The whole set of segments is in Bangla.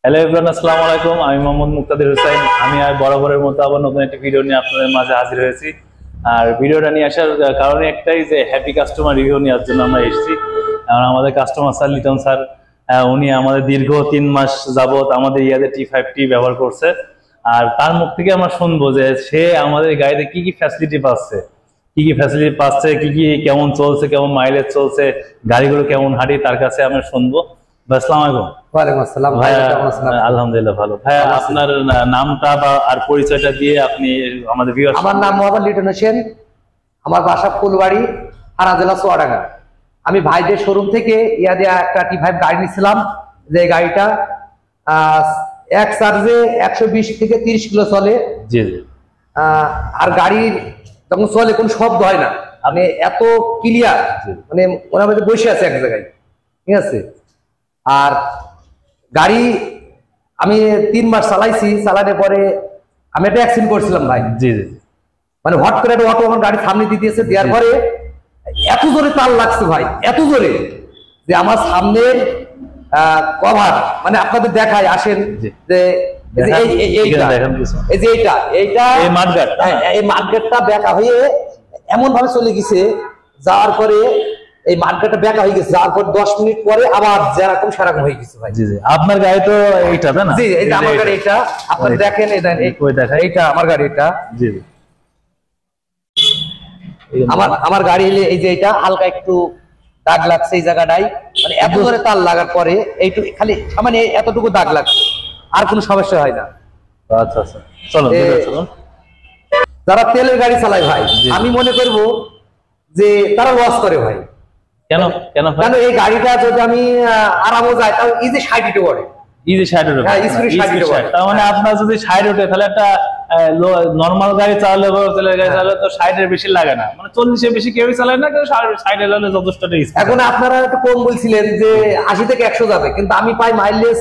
হ্যালো এভরিওয়ান, আসসালামু আলাইকুম। আমি মোহাম্মদ মুক্তাদির হোসেন। আমি আর বরাবরের মতো আবার নতুন একটি ভিডিও নিয়ে আপনাদের মাঝে হাজির হয়েছি। আর ভিডিওটা নিয়ে আসার কারণ একটাই যে হ্যাপি কাস্টমার রিভিউ নেওয়ার জন্য আমরা এসেছি। কারণ আমাদের কাস্টমার স্যার লিটন স্যার, উনি আমাদের দীর্ঘ 3 মাস যাবত আমাদের ইয়াদের T5টি ব্যবহার করছে। আর তার মুখ থেকে আমরা শুনবো যে সে আমাদের গাড়িতে কি কি ফ্যাসিলিটি পাচ্ছে, কি কি কেমন চলছে, কেমন মাইলেজ চলছে, গাড়িগুলো কেমন হাঁটি, তার কাছে আমরা শুনবো। আসসালামু আলাইকুম। ওয়ালাইকুম আসসালাম ভাই, কেমন আছেন? আলহামদুলিল্লাহ ভালো। ভাই আপনার নামটা বা আর পরিচয়টা দিয়ে আপনি আমাদের ভিউয়ার্স। আমার নাম মোহাম্মদ লিটন হোসেন, আমার বাসা ফুলবাড়ি, থানা জেলা চুয়াডাঙ্গা। আমি ভাইদের শোরুম থেকে ইয়াদিয়া একটা T5 গাড়ি নিয়েছিলাম। যে গাড়িটা এক চার্জে 120 থেকে 30 কিলো চলে। জি জি। আর গাড়ির যখন চলে কোনো শব্দ হয় না, মানে এত ক্লিয়ার, মানে ওনার মধ্যে বসে আছে এক জায়গায়, ঠিক আছে। আর গাড়ি আমি 3 মাস চালাইছি, চালানোর পরে আমি একটা অ্যাক্সিডেন্ট করছিলাম ভাই। জি জি। মানে হট করে একটা অটো আমার গাড়ি সামনে দিয়েছে, দেওয়ার পরে এত জোরে তাল লাগছে ভাই, এত জোরে যে আমার সামনের কভার, মানে আপনাদের দেখায় আসেন যে এই মার্কেটটা বেঁকা হয়ে এমন ভাবে চলে গেছে, যাওয়ার পরে এই মার্কেটটা বেঁকা হয়ে গেছে, যাওয়ার পর 10 মিনিট পরে আবার যেরকম সেরকম হয়ে গেছে ভাই। জি জি। আপনার গাড়ি তো এইটা তাই না? জি, এটা আমার গাড়ি। এটা আপনারা দেখেন, এইটা আমার গাড়ি। এটা জি জি। আমার গাড়ি এই যে এটা হালকা একটু দাগ লাগছে এই জায়গাটাই, মানে এত জোরে তার লাগার পরে এইটুকু খালি সামান্য এতটুকু দাগ লাগছে, আর কোনো সমস্যা হয় না। আচ্ছা আচ্ছা, চলো চলুন। যারা তেলের গাড়ি চালায় ভাই, আমি মনে করব যে তারা লস করে ভাই। কেন কেন? কারণ এই গাড়িটা যদি আমি আরামও যায় তাও ইজি 60 ওঠে। ইজি 60 ওঠে। হ্যাঁ, স্পিড 60 ওঠে। তার মানে আপনার যদি 60 ওঠে তাহলে একটা নরমাল গাড়ি চালালে বা তেলের গাড়ি চালালে তো 60 এর বেশি লাগে না, মানে 40 এর বেশি কেউই চালায় না, কিন্তু 60 এর হলে যথেষ্ট স্পিড। এখন আপনারা একটু কম বলছিলেন যে 80 থেকে 100 যাবে, কিন্তু আমি পাই মাইলেজ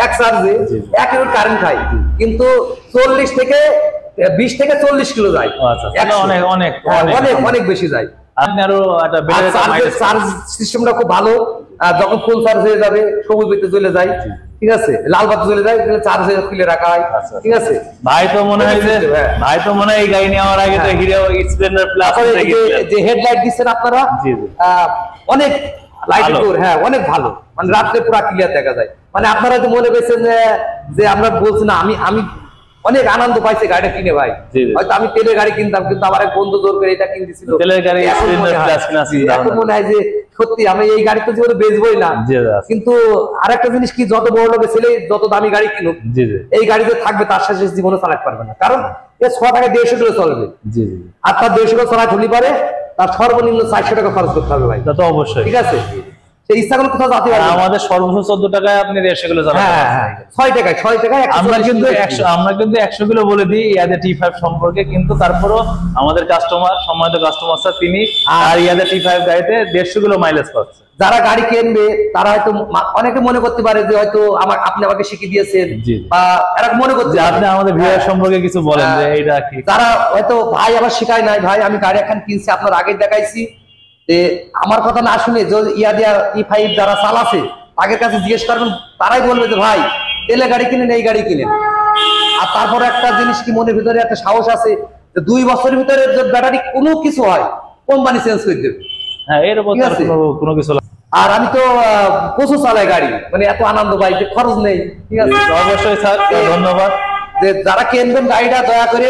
এক চার্জে 1 ইউনিট কারেন্ট খাই, কিন্তু 40 থেকে 20 থেকে 40 কিলো যায়। আচ্ছা, অনেক অনেক অনেক অনেক বেশি যায়। আপনি আরো একটা চার্জ সিস্টেমটা খুব ভালো। যখন ফুল চার্জ হয়ে যাবে সবুজ বাতি জ্বলে যায়, ঠিক আছে, লাল বাতি জ্বলে যায়, চার্জ হয়ে খুলে রাখা হয়, ঠিক আছে। ভাই তো মনে হয় এই গাড়ি নেওয়ার আগে তো হিরো স্প্লেন্ডার প্লাস যে হেডলাইট দিচ্ছেন আপনারা, অনেক লাইট, হ্যাঁ অনেক ভালো, মানে রাত্রে পুরো ক্লিয়ার দেখা যায়। মানে আপনারা তো মনে করছেন যে আমরা বলছি না, আমি অনেক আনন্দ পাইছে গাড়িটা কিনে ভাই। হয়তো আমি তেলের গাড়ি কিনতাম, কিন্তু আমার এক বন্ধু জোর করে এটা কিনতেছিল তেলের গাড়ি। এখন মনে হয় যে সত্যি আমি এই গাড়ি তো জীবনে বেচবই না। কিন্তু আরেকটা জিনিস কি, যত বড় লোকের ছেলে যত দামি গাড়ি কিনুক, এই গাড়িতে থাকবে তার সাথে জীবনে চালাতে পারবে না, কারণ এ 6 টাকা 150 কিলো চলবে। আর তার 150 কিলো চালাতে হলে পারে তার সর্বনিম্ন 400 টাকা খরচ করতে হবে ভাই। তা তো অবশ্যই, ঠিক আছে। ইচ্ছা করলে কোথাও যেতে পারবে। আমাদের সর্বোচ্চ 14 টাকায় আপনি 150 কিলো চালাতে পারবেন। হ্যাঁ, 6 টাকায় আমরা কিন্তু 100 কিলো বলে দিই ইয়াদের T5 সম্পর্কে, কিন্তু তারপরও আমাদের কাস্টমার, সম্মানিত কাস্টমার স্যার, তিনি আর ইয়াদের T5 গাড়িতে 150 কিলো মাইলেজ পাচ্ছে। যারা গাড়ি কিনবে তারা হয়তো অনেকে মনে করতে পারে যে হয়তো আপনি আমাকে শিখিয়ে দিয়েছেন, বা এরকম মনে করতে। আপনি আমাদের ভিউয়ার সম্পর্কে কিছু বলেন যে এইটা কি। যারা হয়তো ভাই আমার শিখায় নাই, ভাই আমি গাড়ি এখন কিনছি, আপনার আগে দেখাইছি, আমার কথা না শুনে ইয়াদিয়া T5 যারা চালাছে আগের কাছে জিজ্ঞেস করবেন, তারাই বলবে যে ভাই তেলে গাড়ি কিনেন, এই গাড়ি কিনেন। আর তারপরে একটা জিনিস কি, মনের ভিতরে একটা সাহস আছে যে 2 বছরের ভিতরে যদি ব্যাটারি কোনো কিছু হয় কোম্পানি চেঞ্জ করে দেবে। হ্যাঁ, এর উপর কোনো কিছু। আর আমি তো প্রচুর চালাই গাড়ি, মানে এত আনন্দ পাই যে খরচ নেই, ঠিক আছে। অবশ্যই স্যার, ধন্যবাদ। যে যারা কিনবেন গাড়িটা দয়া করে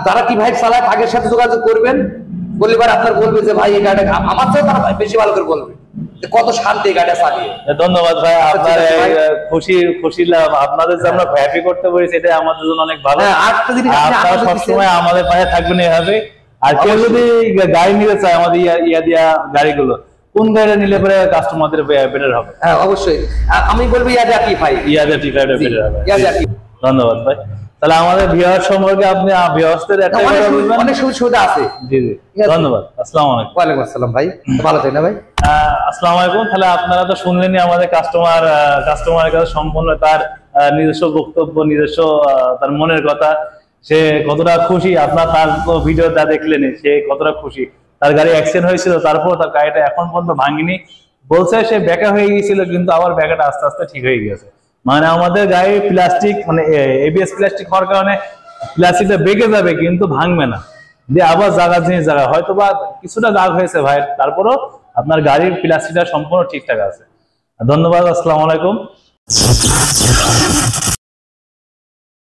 যারা T5 চালায় তাদের সাথে যোগাযোগ করবেন, বললে পরে আপনার বলবে যে ভাই এই গাড়িটা আমার চেয়ে তারা বেশি ভালো করে বলবে যে কত শান্তি এই গাড়িটা চালিয়ে। ধন্যবাদ ভাই, আপনার খুশি আপনাদের যে আমরা হ্যাপি করতে পেরেছি, এটা আমাদের জন্য অনেক ভালো। আপনারা সবসময় আমাদের পাশে থাকবেন এভাবে। আর কেউ যদি গাড়ি নিতে চায় আমাদের ইয়াদিয়া গাড়িগুলো, কোন গাড়িটা নিলে পরে কাস্টমারদের বেটার হবে? হ্যাঁ অবশ্যই, আমি বলবো ইয়াদিয়া T5 বেটার হবে। ধন্যবাদ ভাই। তাহলে আমাদের ভিউয়ার সম্পর্কে আপনি ভিউয়ারদের একটা অনেক সুবিধা আছে। জি জি, ধন্যবাদ। আসসালামু আলাইকুম। ওয়া আলাইকুম আসসালাম ভাই, ভালো থাকেন ভাই। আসসালামু আলাইকুম। তাহলে আপনারা তো শুনলেনই আমাদের কাস্টমারের কাছে সম্পূর্ণ তার নিজস্ব বক্তব্য, নিজস্ব তার মনের কথা, সে কতটা খুশি। আপনার তার ভিডিওটা দেখলেন, সে কতটা খুশি। তার গাড়ি অ্যাক্সিডেন্ট হয়েছিল, তারপর তার গাড়িটা এখন পর্যন্ত ভাঙিনি। বলছে সে বেঁকা হয়ে গিয়েছিল, কিন্তু আবার বেঁকাটা আস্তে আস্তে ঠিক হয়ে গেছে। মানে আমাদের গাড়ি প্লাস্টিক মানে এবিএস প্লাস্টিক হওয়ার কারণে প্লাস্টিকটা বেঁকে যাবে কিন্তু ভাঙবে না, দিয়ে আবার জায়গা জিনিস জায়গা হয়তো বা কিছুটা দাগ হয়েছে ভাই, তারপরও আপনার গাড়ির প্লাস্টিকটা সম্পূর্ণ ঠিকঠাক আছে। ধন্যবাদ, আসসালামু আলাইকুম।